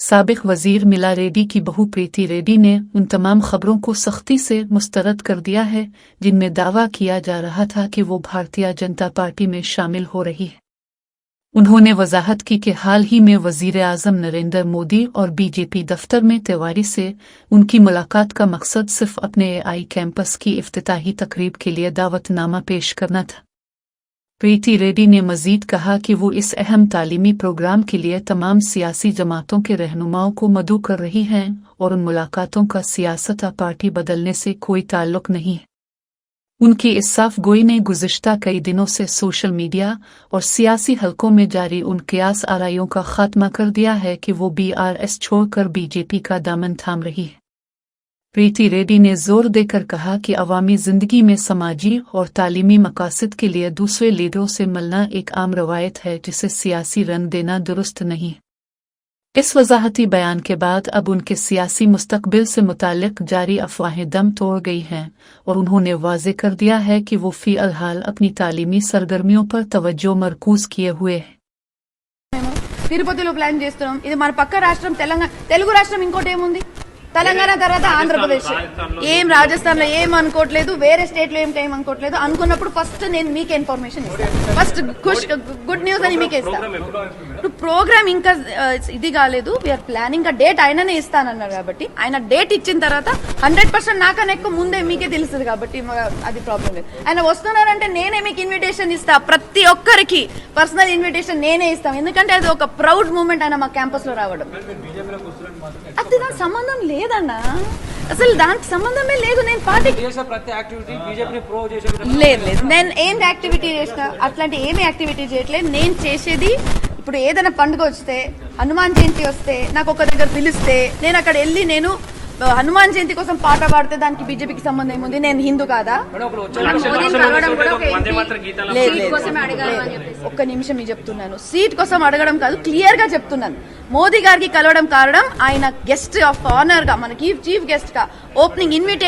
साबिक वजीर मिला रेड्डी की बहू प्रीति रेड्डी ने उन तमाम खबरों को सख्ती से मुस्तरद कर दिया है जिनमें दावा किया जा रहा था कि वो भारतीय जनता पार्टी में शामिल हो रही है। उन्होंने वजाहत की कि हाल ही में वजीर आजम नरेंद्र मोदी और बीजेपी दफ्तर में तिवारी से उनकी मुलाकात का मकसद सिर्फ अपने AI कैंपस की इफ्तिताही तकरीब के लिए दावतनामा पेश करना था। प्रीति रेड्डी ने मजीद कहा कि वो इस अहम तालीमी प्रोग्राम के लिए तमाम सियासी जमातों के रहनुमाओं को मदऊ कर रही हैं और उन मुलाकातों का सियासत पार्टी बदलने से कोई ताल्लुक नहीं है। उनकी इस साफ गोई ने गुज़िश्ता कई दिनों से सोशल मीडिया और सियासी हलकों में जारी उन कियास आराइयों का खात्मा कर दिया है कि वो BRS छोड़कर BJP का दामन थाम रही है। प्रीति रेड्डी ने जोर देकर कहा कि अवामी जिंदगी में समाजी और तालीमी मकासद के लिए दूसरे लीडरों से मिलना एक आम रवायत है जिसे सियासी रंग देना दुरुस्त नहीं। इस वजाहती बयान के बाद अब उनके सियासी मुस्तकबिल से मुतालिक जारी अफवाहें दम तोड़ गई हैं और उन्होंने वाज़े कर दिया है कि वो फ़िलहाल अपनी तालीमी सरगर्मियों पर तवज्जो मरकूज किए हुए हैं। తిరుపతిలో ప్లాన్ చేస్తున్నాం. ఇది మన పక్క రాష్ట్రం తెలంగాణ, తెలుగు రాష్ట్రం ఇంకోటి ఏముంది? తెలంగాణ తర్వాత ఆంధ్రప్రదేశ్. ఏం రాజస్థాన్ లో ఏం అనుకోవట్లేదు, వేరే స్టేట్ లో ఏం అనుకోవట్లేదు. అనుకున్నప్పుడు ఫస్ట్ నేను మీకు ఇన్ఫర్మేషన్ ఇస్తాను. ఫస్ట్ గుడ్ న్యూస్ అని మీకు ఇస్తాను. ఇప్పుడు ప్రోగ్రామ్ ఇంకా ఇది కాలేదు, వీఆర్ ప్లానింగ్. డేట్ ఆయననే ఇస్తానన్నారు కాబట్టి ఆయన డేట్ ఇచ్చిన తర్వాత 100% నాకన్నా ఎక్కువ ముందే మీకే తెలుస్తుంది కాబట్టి అది ప్రాబ్లం లేదు. ఆయన వస్తున్నారంటే నేనే మీకు ఇన్విటేషన్ ఇస్తా. ప్రతి ఒక్కరికి పర్సనల్ ఇన్విటేషన్ నేనే ఇస్తాను. ఎందుకంటే అది ఒక ప్రౌడ్ మూమెంట్ ఆయన మా క్యాంపస్ లో రావడం. అది నాకు సంబంధం లేదన్నా, అసలు దానికి సంబంధమే లేదు. నేను పార్టీ లేదు, నేను ఏం యాక్టివిటీ చేసినా అట్లాంటి ఏమి యాక్టివిటీ చేయట్లేదు. నేను చేసేది ఇప్పుడు ఏదైనా పండుగ వస్తే, హనుమాన్ జయంతి వస్తే నాకు ఒక దగ్గర పిలిస్తే నేను అక్కడ వెళ్ళి నేను హనుమాన్ జయంతి కోసం పాట పాడితే దానికి బీజేపీకి సంబంధం ఏముంది? నేను హిందూ కాదా? ఒక్క నిమిషం మీకు చెప్తున్నాను. సీట్ కోసం అడగడం కాదు, క్లియర్ గా చెప్తున్నాను. మోదీ గారికి కలవడం కారణం ఆయన గెస్ట్ ఆఫ్ ఆనర్ గా, మనకి చీఫ్ గెస్ట్ గా ఓపెనింగ్ ఇన్విటేషన్